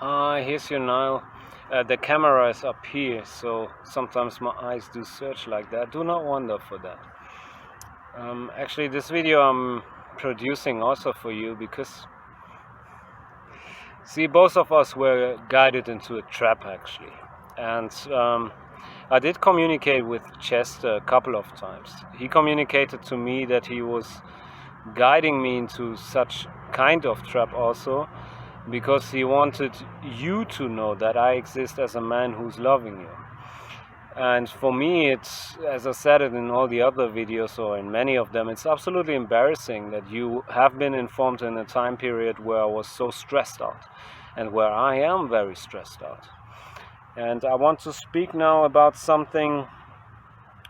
Here's your Niall. The camera is up here, so sometimes my eyes do search like that. Do not wonder for that. Actually, this video I'm producing also for you because, see, both of us were guided into a trap actually. And I did communicate with Chester a couple of times. He communicated to me that he was guiding me into such kind of trap also, because he wanted you to know that I exist as a man who's loving you. And for me, it's, as I said it in all the other videos or in many of them, it's absolutely embarrassing that you have been informed in a time period where I was so stressed out and where I am very stressed out. And I want to speak now about something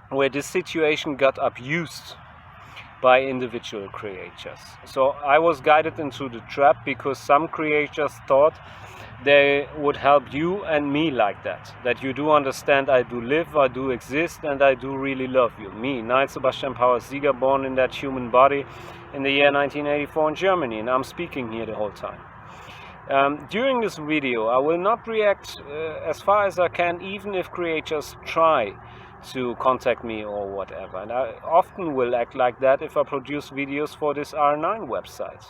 where this situation got abused by individual creators. So I was guided into the trap because some creators thought they would help you and me like that. That you do understand I do live, I do exist, and I do really love you. Me, Niall Sebastian Power-Sieger, born in that human body in the year 1984 in Germany, and I'm speaking here the whole time. During this video I will not react as far as I can, even if creators try to contact me or whatever, and I often will act like that if I produce videos for this R9 website.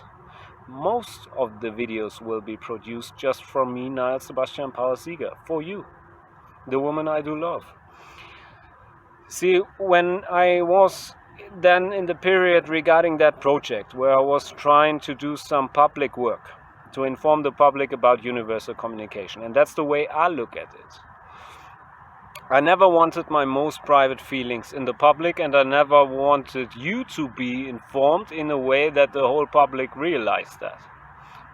Most of the videos will be produced just from me, Niall Sebastian Power-Sieger, for you, the woman I do love. See, when I was then in the period regarding that project where I was trying to do some public work to inform the public about universal communication, and that's the way I look at it. I never wanted my most private feelings in the public, and I never wanted you to be informed in a way that the whole public realized that.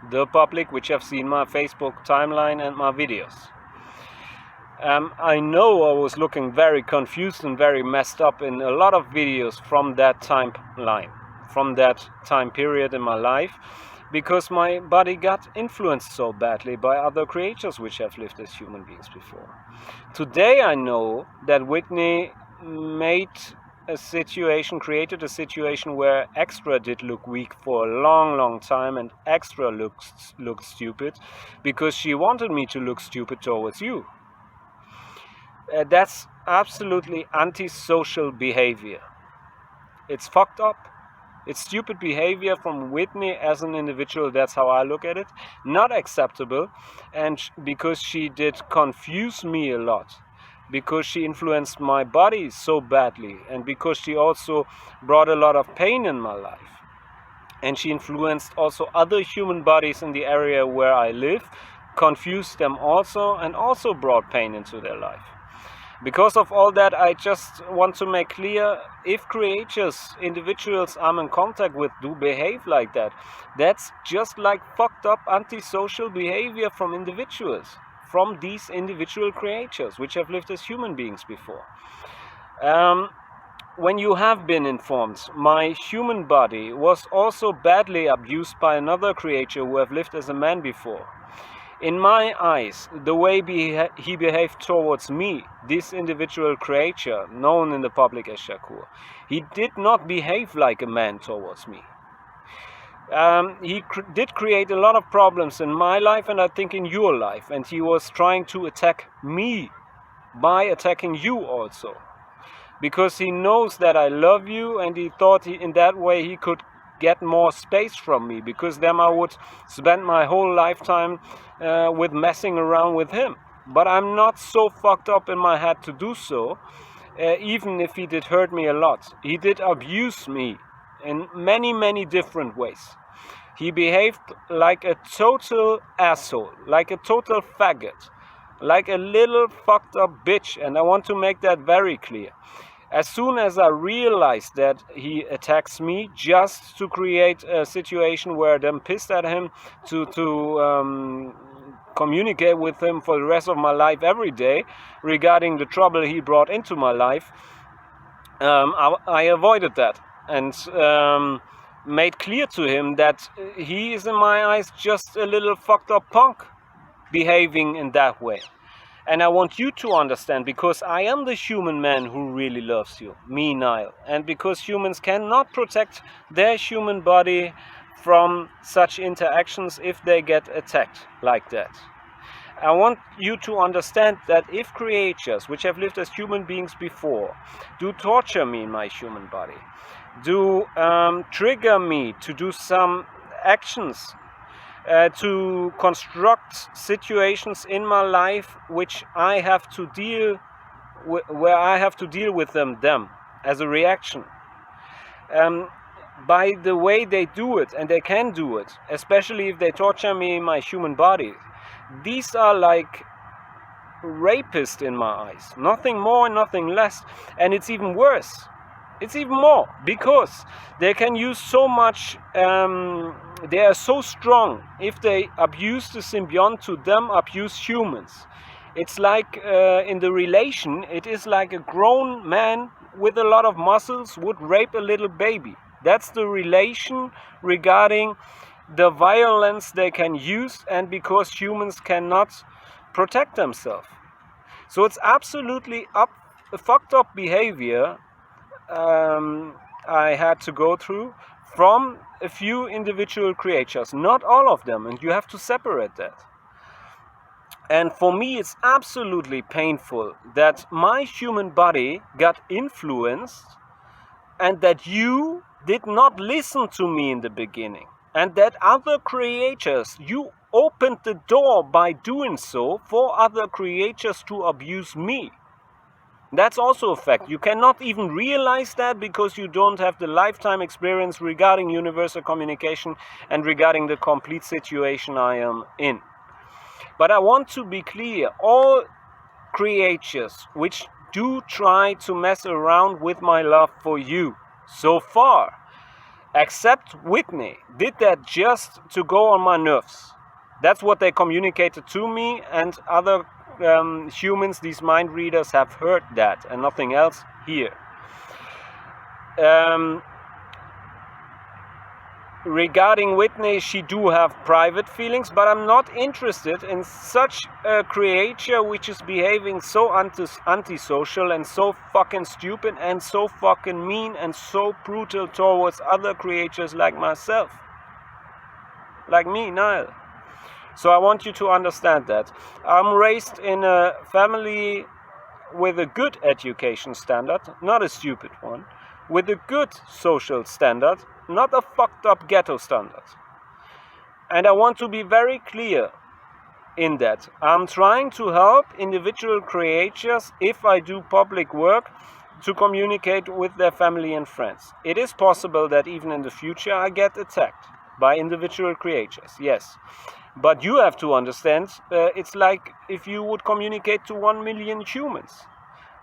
The public which have seen my Facebook timeline and my videos. I know I was looking very confused and very messed up in a lot of videos from that timeline, from that time period in my life, because my body got influenced so badly by other creatures which have lived as human beings before. Today I know that Whitney created a situation where Extra did look weak for a long time, and Extra looked stupid because she wanted me to look stupid towards you. That's absolutely antisocial behavior. It's fucked up. It's stupid behavior from Whitney as an individual, that's how I look at it. Not acceptable, and because she did confuse me a lot, because she influenced my body so badly, and because she also brought a lot of pain in my life. And she influenced also other human bodies in the area where I live, confused them also, and also brought pain into their life. Because of all that, I just want to make clear, if creators, individuals I'm in contact with do behave like that, that's just like fucked up antisocial behavior from individuals, from these individual creatures which have lived as human beings before. When you have been informed, my human body was also badly abused by another creature who have lived as a man before. In my eyes, the way he behaved towards me, this individual creature, known in the public as Shakur, he did not behave like a man towards me. He did create a lot of problems in my life, and I think in your life, and he was trying to attack me by attacking you also. Because he knows that I love you, and he thought in that way he could get more space from me, because then I would spend my whole lifetime with messing around with him. But I'm not so fucked up in my head to do so, even if he did hurt me a lot. He did abuse me in many different ways. He behaved like a total asshole, like a total faggot, like a little fucked up bitch, and I want to make that very clear. As soon as I realized that he attacks me just to create a situation where I'm pissed at him, to communicate with him for the rest of my life every day regarding the trouble he brought into my life, I avoided that and made clear to him that he is in my eyes just a little fucked up punk behaving in that way. And I want you to understand, because I am the human man who really loves you, me, Niall. And because humans cannot protect their human body from such interactions if they get attacked like that. I want you to understand that if creatures which have lived as human beings before do torture me in my human body, do trigger me to do some actions, to construct situations in my life which I have to deal where I have to deal with them as a reaction. By the way they do it, and they can do it, especially if they torture me in my human body, these are like rapists in my eyes. Nothing more, nothing less. And it's even worse. It's even more, because they can use so much, they are so strong. If they abuse the symbiont to them, abuse humans. It's like in the relation, it is like a grown man with a lot of muscles would rape a little baby. That's the relation regarding the violence they can use, and because humans cannot protect themselves. So it's absolutely fucked up behavior I had to go through from a few individual creatures, not all of them, and you have to separate that. And for me, it's absolutely painful that my human body got influenced and that you did not listen to me in the beginning. And that other creators, you opened the door by doing so for other creatures to abuse me. That's also a fact. You cannot even realize that because you don't have the lifetime experience regarding universal communication and regarding the complete situation I am in. But I want to be clear, all creatures which do try to mess around with my love for you so far, except Whitney, did that just to go on my nerves. That's what they communicated to me, and other humans, these mind readers, have heard that and nothing else here. Regarding Whitney, she do have private feelings, but I'm not interested in such a creature which is behaving so antisocial and so fucking stupid and so fucking mean and so brutal towards other creatures like myself. Like me, Niall. So I want you to understand that. I'm raised in a family with a good education standard, not a stupid one, with a good social standard, not a fucked up ghetto standard. And I want to be very clear in that. I'm trying to help individual creators, if I do public work, to communicate with their family and friends. It is possible that even in the future I get attacked by individual creatures, yes. But you have to understand, it's like if you would communicate to 1 million humans.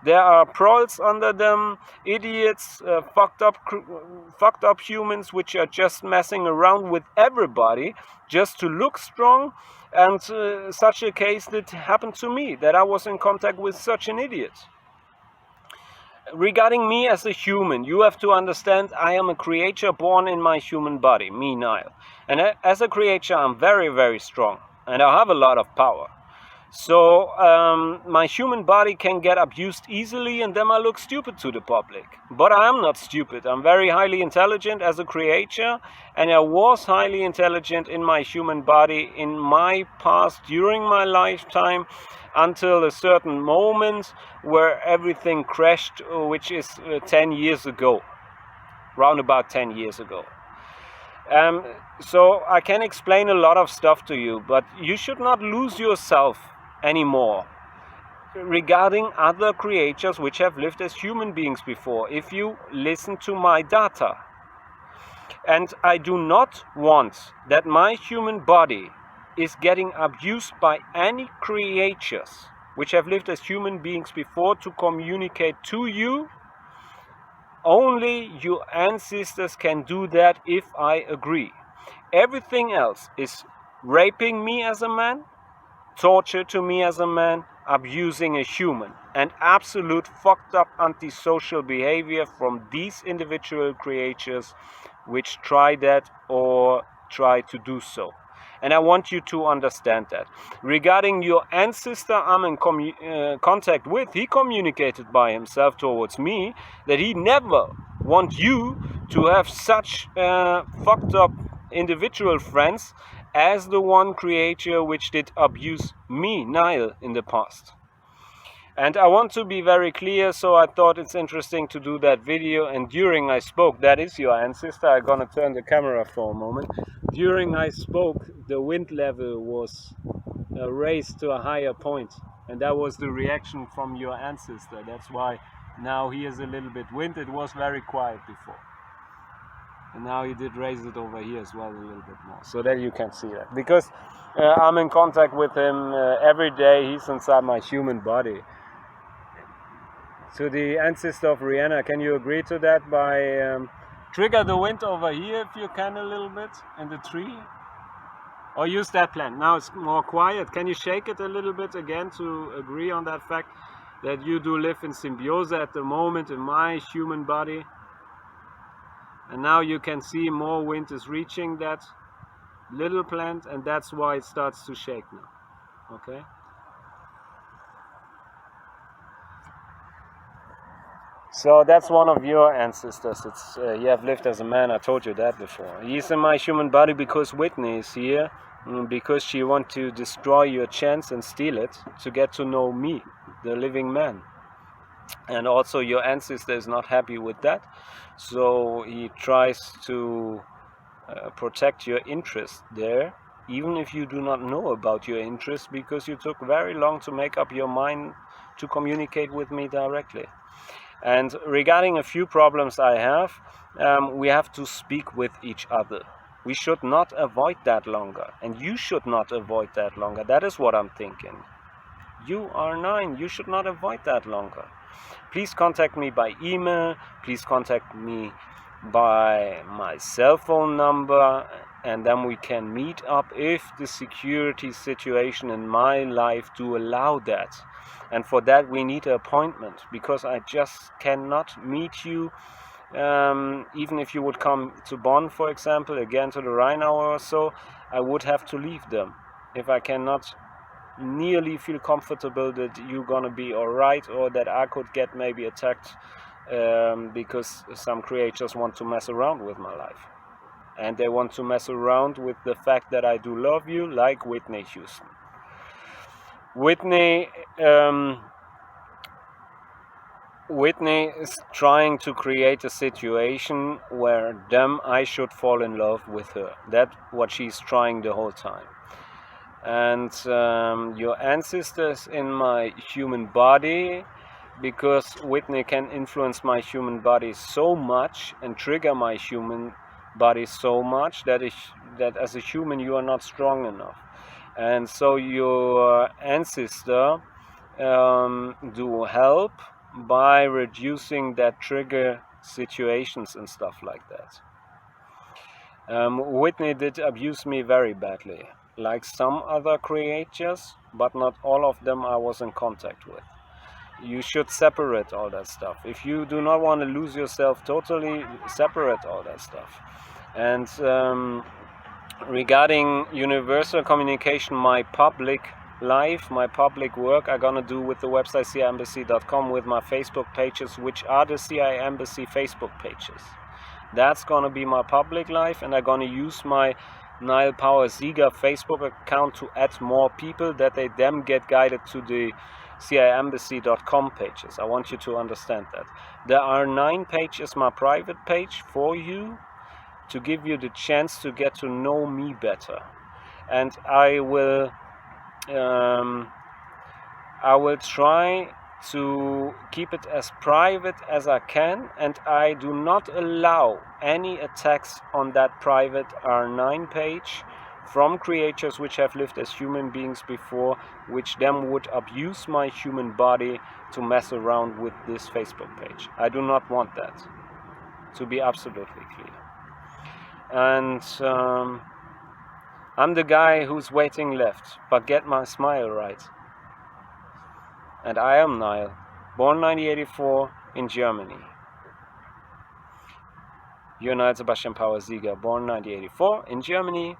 There are proles under them, idiots, fucked up humans which are just messing around with everybody just to look strong. And such a case did happen to me, that I was in contact with such an idiot. Regarding me as a human, you have to understand I am a creature born in my human body, me, Niall. And as a creature, I'm very, very strong. And I have a lot of power. So my human body can get abused easily, and then I look stupid to the public. But I am not stupid. I'm very highly intelligent as a creature, and I was highly intelligent in my human body in my past, during my lifetime, until a certain moment where everything crashed, which is 10 years ago, round about 10 years ago. So I can explain a lot of stuff to you, but you should not lose yourself anymore regarding other creatures which have lived as human beings before, if you listen to my data. And I do not want that my human body is getting abused by any creatures which have lived as human beings before to communicate to you. Only your ancestors can do that if I agree. Everything else is raping me as a man, torture to me as a man, abusing a human, and absolute fucked up antisocial behavior from these individual creatures which try that or try to do so. And I want you to understand that. Regarding your ancestor I'm in contact with, he communicated by himself towards me that he never want you to have such fucked up individual friends as the one creator which did abuse me, Niall, in the past. And I want to be very clear, so I thought it's interesting to do that video. And during I spoke, that is your ancestor. I'm gonna turn the camera for a moment. During I spoke, the wind level was raised to a higher point, and that was the reaction from your ancestor. That's why now he is a little bit wind. It was very quiet before, and now he did raise it over here as well a little bit more, so that you can see that, because I'm in contact with him every day. He's inside my human body. So the ancestor of Rihanna, can you agree to that by trigger the wind over here if you can a little bit in the tree? Or use that plant. Now it's more quiet. Can you shake it a little bit again to agree on that fact that you do live in symbiosis at the moment in my human body? And now you can see more wind is reaching that little plant, and that's why it starts to shake now. Okay? So that's one of your ancestors. It's you have lived as a man. I told you that before. He's in my human body because Whitney is here, because she wants to destroy your chance and steal it to get to know me, the living man. And also your ancestor is not happy with that, so he tries to protect your interest there, even if you do not know about your interest, because you took very long to make up your mind to communicate with me directly. And regarding a few problems I have, we have to speak with each other. We should not avoid that longer, and you should not avoid that longer. That is what I'm thinking. You are 9, you should not avoid that longer. Please contact me by email, please contact me by my cell phone number, and then we can meet up if the security situation in my life do allow that. And for that we need an appointment, because I just cannot meet you. Even if you would come to Bonn, for example, again to the Rheinau or so, I would have to leave them if I cannot nearly feel comfortable that you're gonna be alright, or that I could get maybe attacked because some creators want to mess around with my life. And they want to mess around with the fact that I do love you, like Whitney Houston. Whitney is trying to create a situation where I should fall in love with her. That's what she's trying the whole time. And your ancestors in my human body, because Whitney can influence my human body so much and trigger my human body so much that as a human you are not strong enough. And so your ancestor do help by reducing that trigger situations and stuff like that. Whitney did abuse me very badly, like some other creators, but not all of them I was in contact with. You should separate all that stuff. If you do not want to lose yourself totally, separate all that stuff. And regarding universal communication, my public life, my public work, I'm gonna do with the website ciembassy.com, with my Facebook pages, which are the CIA Embassy Facebook pages. That's gonna be my public life, and I'm gonna use my Niall Power Sieger Facebook account to add more people, that they then get guided to the ciembassy.com pages. I want you to understand that. There are 9 pages, my private page, for you, to give you the chance to get to know me better. And I will try to keep it as private as I can, and I do not allow any attacks on that private R9 page from creatures which have lived as human beings before, which then would abuse my human body to mess around with this Facebook page. I do not want that, to be absolutely clear. And I'm the guy who's waiting left, but get my smile right. And I am Niall, born 1984 in Germany. You're Niall Sebastian Power Sieger, born 1984 in Germany.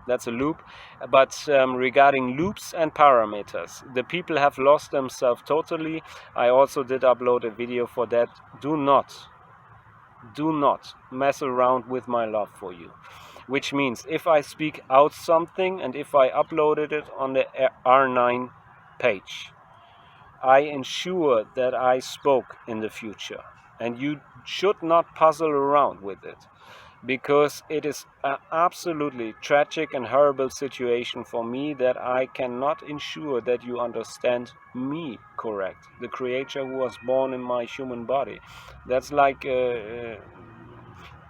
That's a loop. But regarding loops and parameters, the people have lost themselves totally. I also did upload a video for that. Do not mess around with my love for you. which means if I speak out something and if I uploaded it on the R9 page, I ensure that I spoke in the future, and you should not puzzle around with it, because it is an absolutely tragic and horrible situation for me that I cannot ensure that you understand me correct, the creature who was born in my human body. That's like a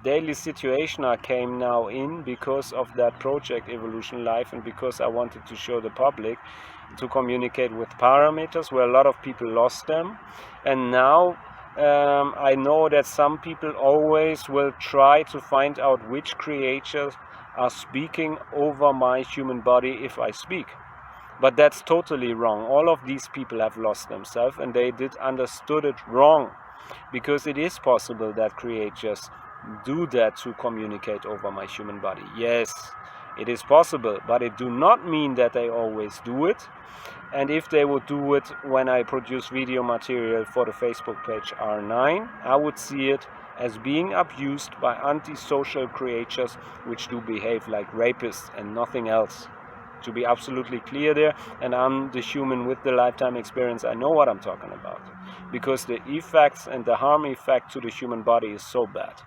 daily situation I came now in because of that project Evolution Life, and because I wanted to show the public to communicate with parameters where a lot of people lost them. And now I know that some people always will try to find out which creatures are speaking over my human body if I speak. But that's totally wrong. All of these people have lost themselves, and they did understood it wrong, because it is possible that creatures do that to communicate over my human body. Yes, it is possible, but it do not mean that they always do it. And if they would do it when I produce video material for the Facebook page R9, I would see it as being abused by antisocial creatures which do behave like rapists and nothing else. To be absolutely clear there, and I'm the human with the lifetime experience, I know what I'm talking about, because the effects and the harm effect to the human body is so bad.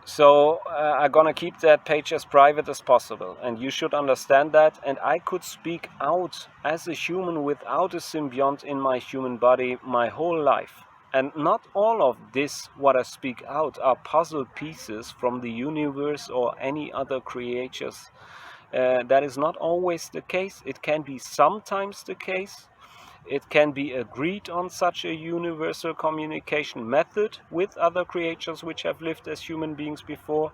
So I'm gonna keep that page as private as possible, and you should understand that. And I could speak out as a human without a symbiont in my human body my whole life. And not all of this, what I speak out, are puzzle pieces from the universe or any other creatures. That is not always the case. It can be sometimes the case. It can be agreed on such a universal communication method with other creatures which have lived as human beings before,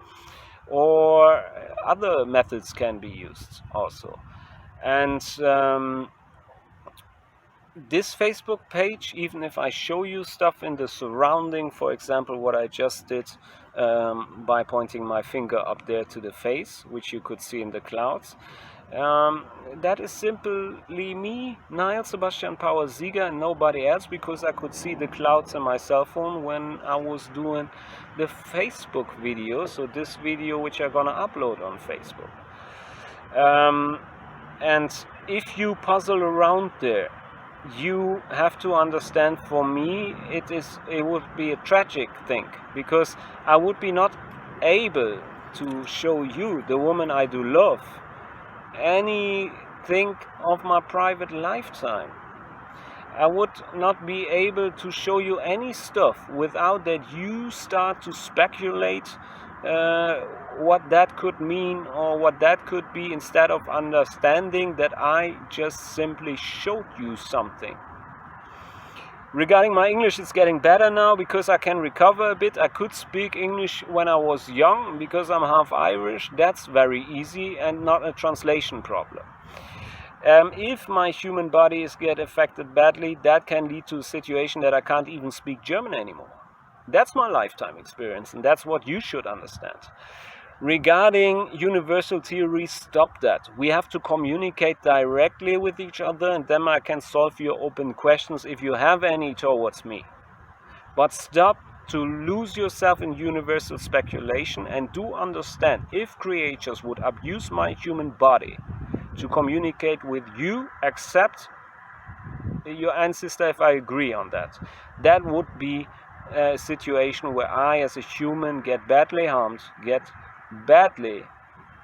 or other methods can be used also. And this Facebook page, even if I show you stuff in the surrounding, for example, what I just did by pointing my finger up there to the face, which you could see in the clouds, that is simply me, Niall Sebastian Power Sieger, and nobody else, because I could see the clouds in my cell phone when I was doing the Facebook video, so this video which I'm gonna upload on Facebook. And if you puzzle around there, you have to understand, for me it would be a tragic thing, because I would be not able to show you, the woman I do love, anything of my private lifetime. I would not be able to show you any stuff without that you start to speculate what that could mean or what that could be, instead of understanding that I just simply showed you something. Regarding my English, it's getting better now because I can recover a bit. I could speak English when I was young because I'm half Irish. That's very easy and not a translation problem. If my human body is get affected badly, that can lead to a situation that I can't even speak German anymore. That's my lifetime experience, and that's what you should understand. Regarding universal theories, stop that. We have to communicate directly with each other, and then I can solve your open questions if you have any towards me. But stop to lose yourself in universal speculation, and do understand, if creatures would abuse my human body to communicate with you, accept your ancestor if I agree on that. That would be a situation where I as a human get badly harmed, get badly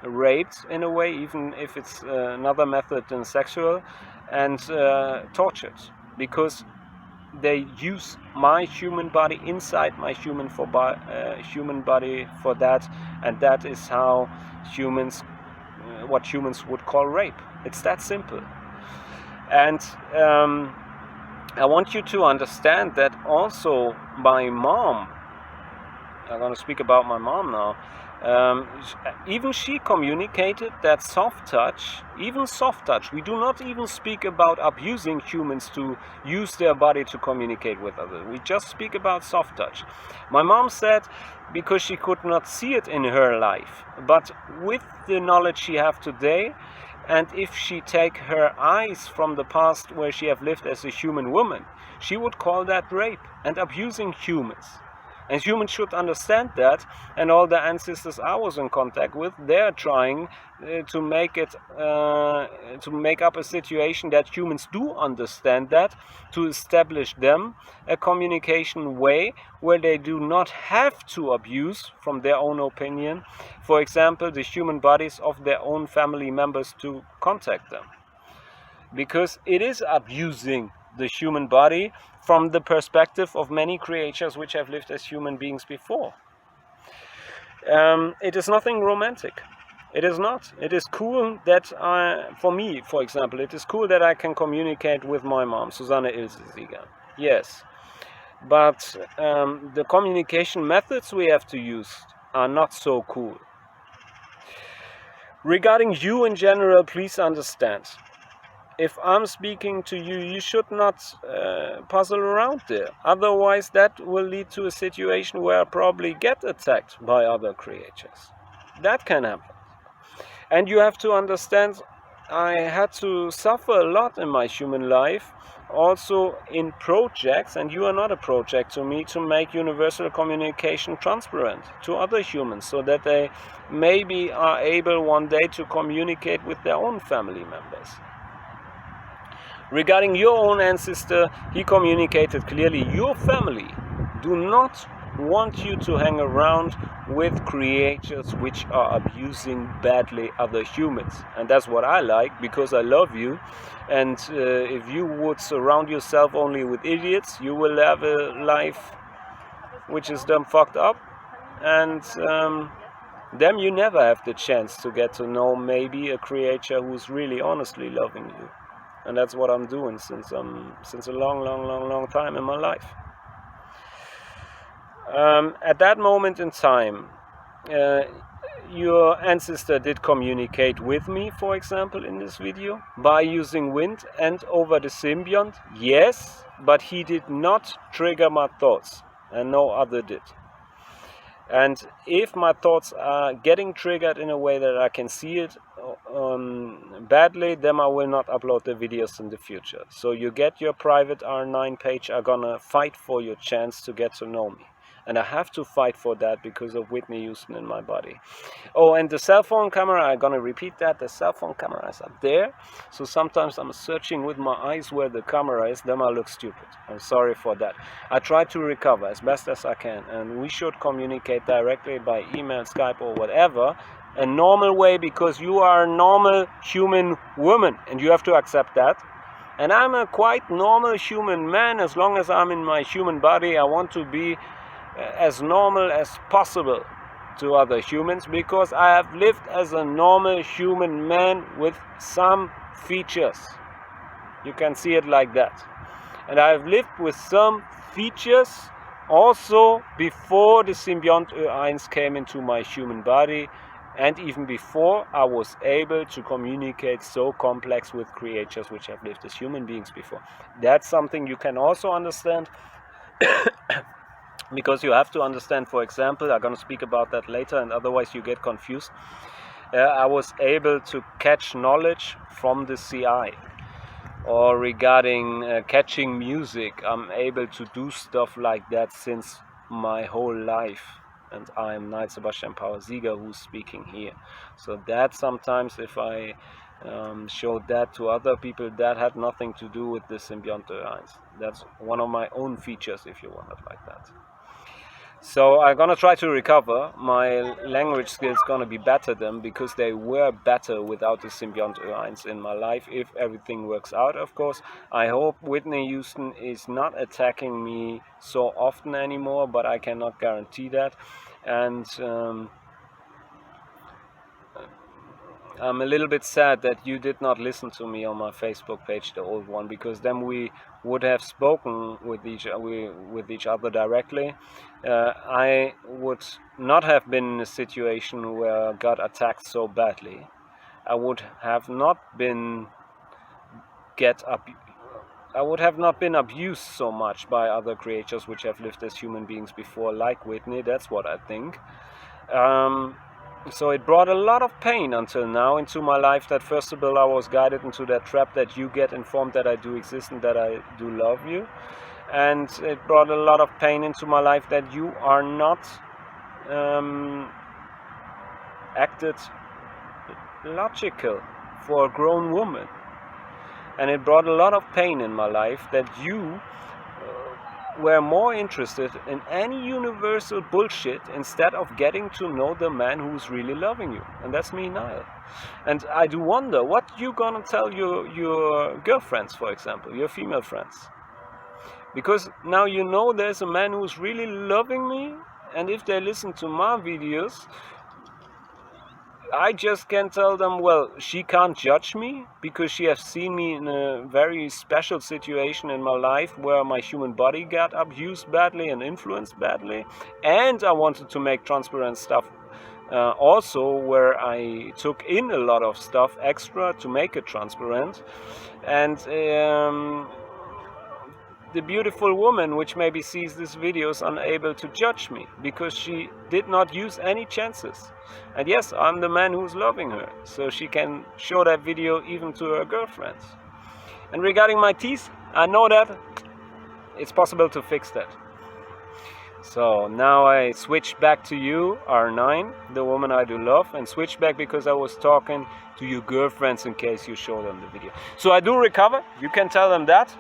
raped in a way, even if it's another method than sexual, and tortured, because they use my human body inside my human body for that, and that is how humans, what humans would call rape. It's that simple. And I want you to understand that also my mom, I'm going to speak about my mom now, even she communicated that soft touch, even soft touch, we do not even speak about abusing humans to use their body to communicate with others. We just speak about soft touch. My mom said, because she could not see it in her life, but with the knowledge she have today, and if she take her eyes from the past where she have lived as a human woman, she would call that rape and abusing humans. And humans should understand that, and all the ancestors I was in contact with, they're trying to make up a situation that humans do understand that, to establish them a communication way where they do not have to abuse, from their own opinion, for example, the human bodies of their own family members to contact them. Because it is abusing the human body from the perspective of many creatures which have lived as human beings before. It is nothing romantic. It is not. It is cool that for me, for example, it is cool that I can communicate with my mom, Susanne Ilse-Sieger. Yes. But the communication methods we have to use are not so cool. Regarding you in general, please understand. If I'm speaking to you, you should not puzzle around there. Otherwise, that will lead to a situation where I probably get attacked by other creatures. That can happen. And you have to understand, I had to suffer a lot in my human life, also in projects, and you are not a project to me, to make universal communication transparent to other humans, so that they maybe are able one day to communicate with their own family members. Regarding your own ancestor, he communicated clearly, your family do not want you to hang around with creatures which are abusing badly other humans. And that's what I like, because I love you. And if you would surround yourself only with idiots, you will have a life which is damn fucked up. And then you never have the chance to get to know maybe a creature who's really honestly loving you. And that's what I'm doing since a long time in my life. At that moment in time, your ancestor did communicate with me, for example, in this video, by using wind and over the symbiont, yes, but he did not trigger my thoughts, and no other did. And if my thoughts are getting triggered in a way that I can see it badly, then I will not upload the videos in the future. So you get your private R9 page, I'm gonna fight for your chance to get to know me. And I have to fight for that because of Whitney Houston in my body. Oh, and the cell phone camera, I'm gonna repeat that, the cell phone camera is up there. So sometimes I'm searching with my eyes where the camera is, then I look stupid. I'm sorry for that. I try to recover as best as I can, and we should communicate directly by email, Skype, or whatever, a normal way, because you are a normal human woman, and you have to accept that. And I'm a quite normal human man. As long as I'm in my human body, I want to be as normal as possible to other humans, because I have lived as a normal human man with some features. You can see it like that. And I have lived with some features also before the symbiont Ö1 came into my human body, and even before I was able to communicate so complex with creatures which have lived as human beings before. That's something you can also understand. Because you have to understand, for example, I'm going to speak about that later, and otherwise you get confused. I was able to catch knowledge from the CI. Or regarding catching music, I'm able to do stuff like that since my whole life. And I'm Niall Sebastian Power-Sieger who's speaking here. So that sometimes, if I showed that to other people, that had nothing to do with the symbiont Ö1. That's one of my own features, if you want it like that. So I'm gonna try to recover. My language skills gonna be better then, because they were better without the symbiont Ö1 in my life, if everything works out, of course. I hope Whitney Houston is not attacking me so often anymore, but I cannot guarantee that. And I'm a little bit sad that you did not listen to me on my Facebook page, the old one, because then we would have spoken with each other directly. I would not have been in a situation where I got attacked so badly. I would have not been abused so much by other creatures which have lived as human beings before, like Whitney. That's what I think. So it brought a lot of pain until now into my life, that first of all I was guided into that trap that you get informed that I do exist and that I do love you. and it brought a lot of pain into my life that you are not acted logical for a grown woman. And it brought a lot of pain in my life that you were more interested in any universal bullshit instead of getting to know the man who's really loving you. And that's me, Niall. And I do wonder what you gonna tell your girlfriends, for example, your female friends. Because now you know there's a man who's really loving me, and if they listen to my videos, I just can tell them, well, she can't judge me because she has seen me in a very special situation in my life where my human body got abused badly and influenced badly, and I wanted to make transparent stuff also where I took in a lot of stuff extra to make it transparent. And the beautiful woman which maybe sees this video is unable to judge me because she did not use any chances. And yes, I'm the man who's loving her, so she can show that video even to her girlfriends. And regarding my teeth, I know that it's possible to fix that. So now I switch back to you, R9, the woman I do love, and switch back because I was talking to your girlfriends in case you show them the video. So I do recover, you can tell them that.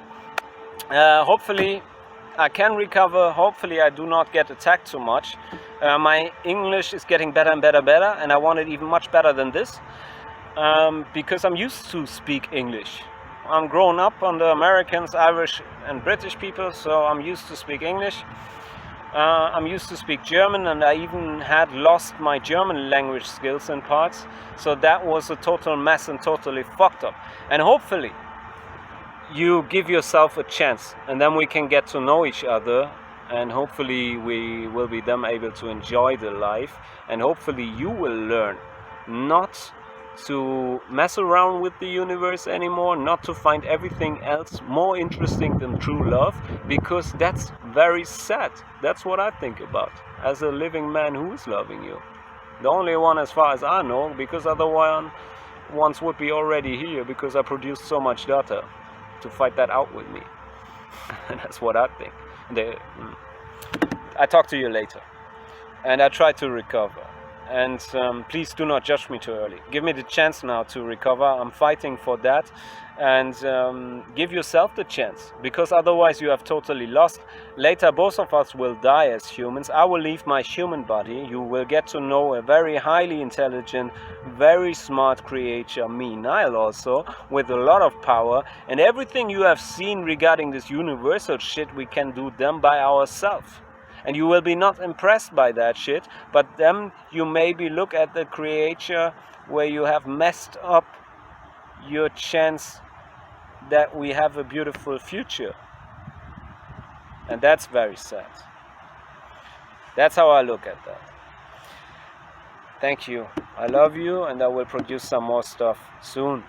Hopefully I can recover, hopefully I do not get attacked too much. My English is getting better and better, and I want it even much better than this, because I'm used to speak English. I'm grown up under Americans, Irish and British people, so I'm used to speak English. I'm used to speak German, and I even had lost my German language skills in parts, so that was a total mess and totally fucked up. And hopefully you give yourself a chance, and then we can get to know each other, and hopefully we will be then able to enjoy the life, and hopefully you will learn not to mess around with the universe anymore, not to find everything else more interesting than true love, because that's very sad. That's what I think about as a living man who is loving you. The only one as far as I know, because otherwise ones would be already here, because I produced so much data to fight that out with me. That's what I think. I talk to you later, and I try to recover. And please do not judge me too early. Give me the chance now to recover. I'm fighting for that. And give yourself the chance, because otherwise you have totally lost. Later both of us will die as humans. I will leave my human body. You will get to know a very highly intelligent, very smart creature, me, Niall, also, with a lot of power. And everything you have seen regarding this universal shit, we can do them by ourselves. And you will be not impressed by that shit, but then you maybe look at the creature where you have messed up your chance that we have a beautiful future. And that's very sad. That's how I look at that. Thank you. I love you, and I will produce some more stuff soon.